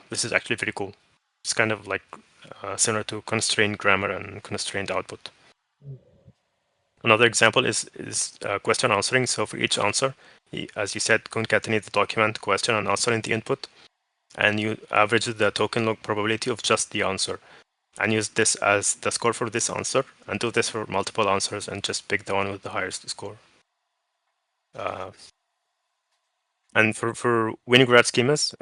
Speaker 1: This is actually very cool. It's kind of like similar to constrained grammar and constrained output. Another example is question answering. So for each answer, as you said, concatenate the document, question, and answer in the input, and you average the token log probability of just the answer, and use this as the score for this answer, and do this for multiple answers, and just pick the one with the highest score. And for Winograd schemas,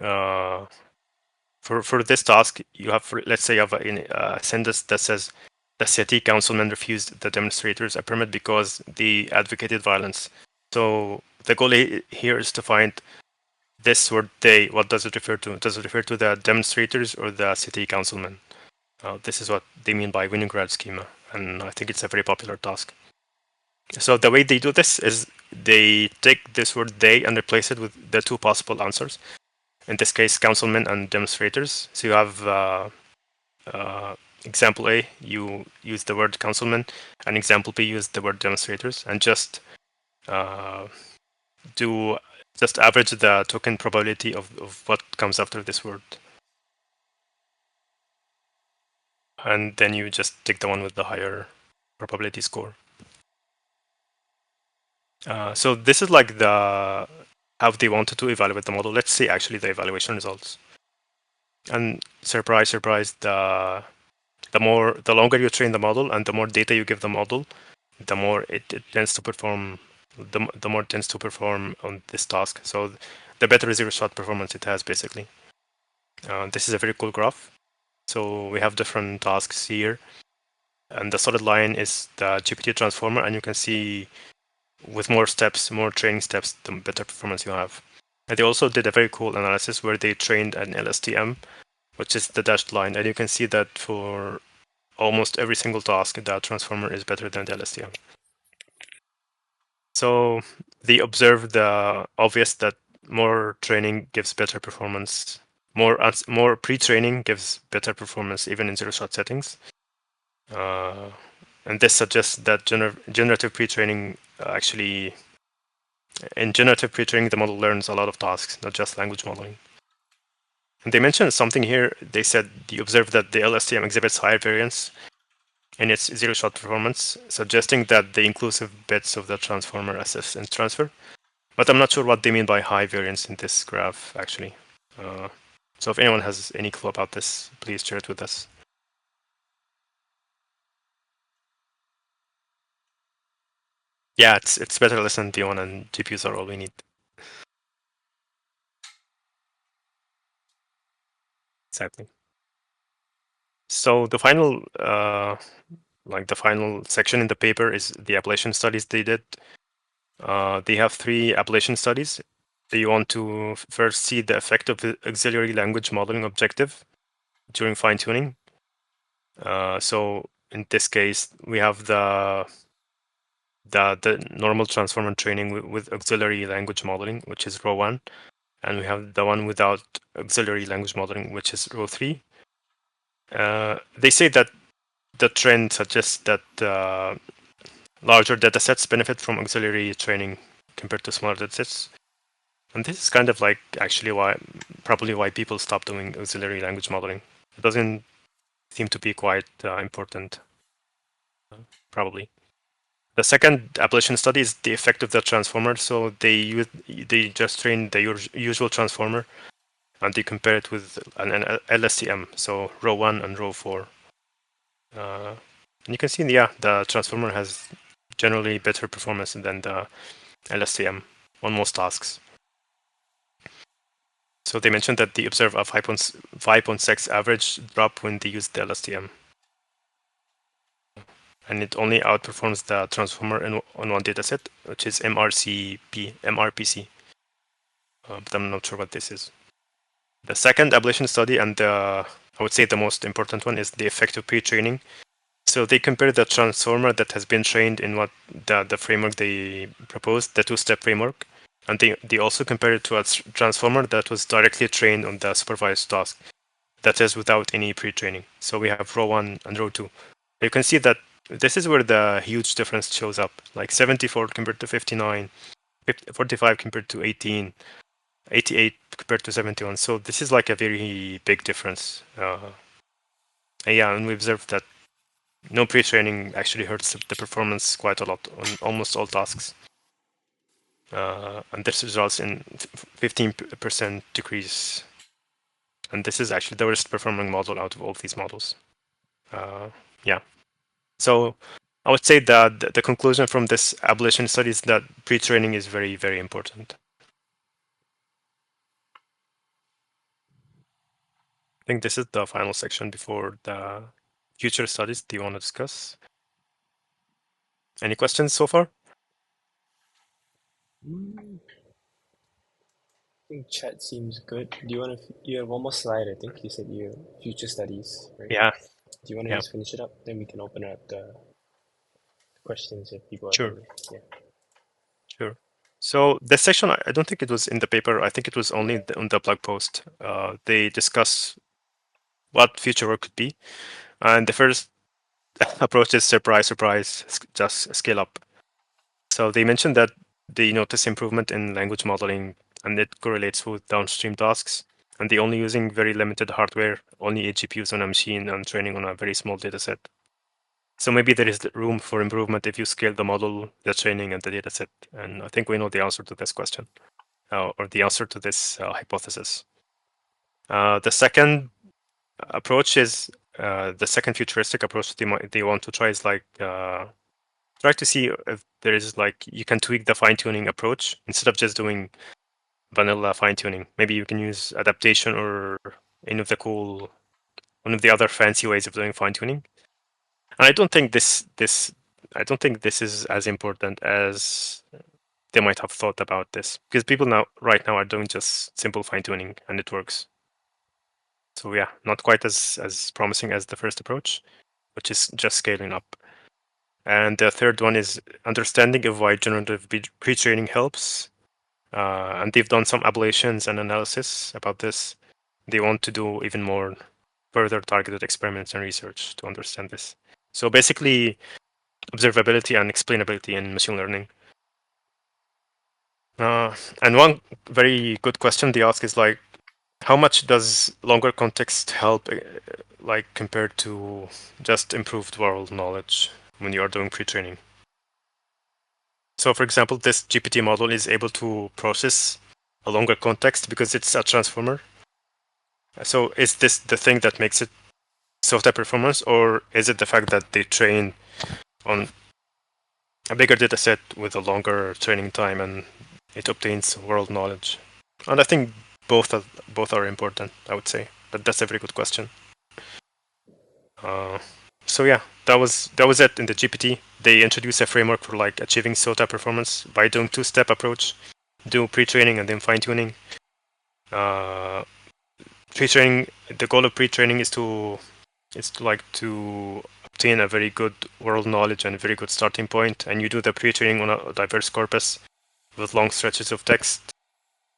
Speaker 1: for this task, you have, let's say, you have a sentence that says the city councilman refused the demonstrators a permit because they advocated violence. So the goal here is to find this word they. What does it refer to? Does it refer to the demonstrators or the city councilman? This is what they mean by Winograd schema, and I think it's a very popular task. So the way they do this is they take this word they and replace it with the two possible answers. In this case, councilmen and demonstrators. So you have example A, you use the word councilmen, and example B, use the word demonstrators, and just average the token probability of what comes after this word. And then you just take the one with the higher probability score. So this is like how they wanted to evaluate the model. Let's see actually the evaluation results. And surprise, surprise, the longer you train the model and the more data you give the model, the more it tends to perform. The more it tends to perform on this task. So the better zero-shot performance it has, basically. This is a very cool graph. So we have different tasks here, and the solid line is the GPT transformer, and you can see with more steps, more training steps, the better performance you have. And they also did a very cool analysis where they trained an LSTM, which is the dashed line, and you can see that for almost every single task, the transformer is better than the LSTM. So they observed the obvious that more training gives better performance. More pre-training gives better performance even in zero-shot settings. And this suggests that generative pre-training actually, in generative pre-training, the model learns a lot of tasks, not just language modeling. And they mentioned something here. They said they observed that the LSTM exhibits higher variance in its zero-shot performance, suggesting that the inclusive bits of the transformer assist in transfer. But I'm not sure what they mean by high variance in this graph, actually. So if anyone has any clue about this, please share it with us. Yeah, it's better to listen to D1, and GPUs are all we need. Exactly. So the final section in the paper is the ablation studies they did. They have 3 ablation studies. They want to first see the effect of the auxiliary language modeling objective during fine-tuning. So in this case, we have the normal transformer training with auxiliary language modeling, which is row 1, and we have the one without auxiliary language modeling, which is row 3. They say that the trend suggests that larger datasets benefit from auxiliary training compared to smaller datasets. And this is kind of like actually probably why people stop doing auxiliary language modeling. It doesn't seem to be quite important, probably. The second ablation study is the effect of the transformer. So they just train the usual transformer, and they compare it with an LSTM, so row 1 and row 4. And you can see, yeah, the transformer has generally better performance than the LSTM on most tasks. So they mentioned that they observe a 5.6 average drop when they use the LSTM. And it only outperforms the transformer on one dataset, which is MRPC. But I'm not sure what this is. The second ablation study, and I would say the most important one, is the effect of pre-training. So they compare the transformer that has been trained in what the framework they proposed, the two-step framework, and they also compare it to a transformer that was directly trained on the supervised task, that is without any pre-training. So we have row 1 and row 2. You can see that this is where the huge difference shows up, like 74 compared to 59, 45 compared to 18, 88 compared to 71. So this is like a very big difference. Yeah, and we observed that no pre-training actually hurts the performance quite a lot on almost all tasks. And this results in 15% decrease. And this is actually the worst performing model out of all these models. Yeah. So I would say that the conclusion from this ablation study is that pre-training is very, very important. I think this is the final section before the future studies. Do you want to discuss? Any questions so far?
Speaker 2: I think chat seems good. Do you want to? You have one more slide, I think. You said you future studies, right?
Speaker 1: Yeah,
Speaker 2: Do you want to
Speaker 1: yeah,
Speaker 2: just finish it up? Then we can open up the questions if people have
Speaker 1: sure,
Speaker 2: any. Yeah.
Speaker 1: sure. So this section, I don't think it was in the paper. I think it was only on the blog post. They discuss what future work could be. And the first approach is surprise, surprise, just scale up. So they mentioned that they notice improvement in language modeling and it correlates with downstream tasks. And they only using very limited hardware, only 8 GPUs on a machine and training on a very small dataset. So maybe there is room for improvement if you scale the model, the training, and the dataset. And I think we know the answer to this question, or the answer to this hypothesis. The second approach is the second futuristic approach they want to try is like try to see if there is like you can tweak the fine tuning approach instead of just doing vanilla fine tuning. Maybe you can use adaptation or any of the cool one of the other fancy ways of doing fine tuning. And I don't think this is as important as they might have thought about this because people right now are doing just simple fine tuning and it works. So yeah, not quite as promising as the first approach, which is just scaling up. And the third one is understanding of why generative pre-training helps. And they've done some ablations and analysis about this. They want to do even more further targeted experiments and research to understand this. So basically, observability and explainability in machine learning. And one very good question they ask is like, how much does longer context help, like compared to just improved world knowledge when you are doing pre-training? So, for example, this GPT model is able to process a longer context because it's a transformer. So, is this the thing that makes it software performance, or is it the fact that they train on a bigger data set with a longer training time and it obtains world knowledge? And I think both are important, I would say. But that's a very good question. Uh, so yeah, that was it in the GPT. They introduced a framework for like achieving SOTA performance by doing two-step approach, do pre-training and then fine-tuning. Uh, Pre-training. The goal of pre-training is to obtain a very good world knowledge and a very good starting point, and you do the pre-training on a diverse corpus with long stretches of text,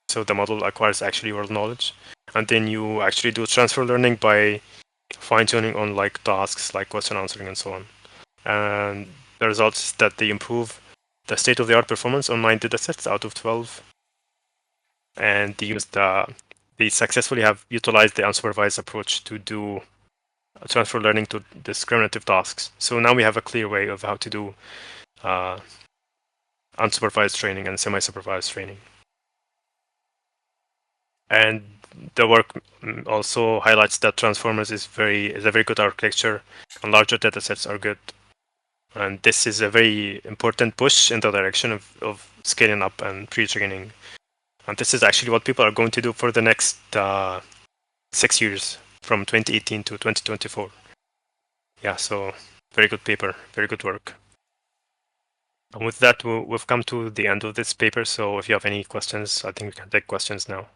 Speaker 1: so the model acquires actually world knowledge, and then you actually do transfer learning by fine-tuning on like tasks like question answering and so on. And the result is that they improve the state-of-the-art performance on 9 datasets out of 12, and they successfully have utilized the unsupervised approach to do transfer learning to discriminative tasks. So now we have a clear way of how to do uh, unsupervised training and semi-supervised training. And the work also highlights that transformers is a very good architecture, and larger datasets are good. And this is a very important push in the direction of scaling up and pre-training. And this is actually what people are going to do for the next 6 years, from 2018 to 2024. Yeah, so very good paper, very good work. And with that, we've come to the end of this paper. So if you have any questions, I think we can take questions now.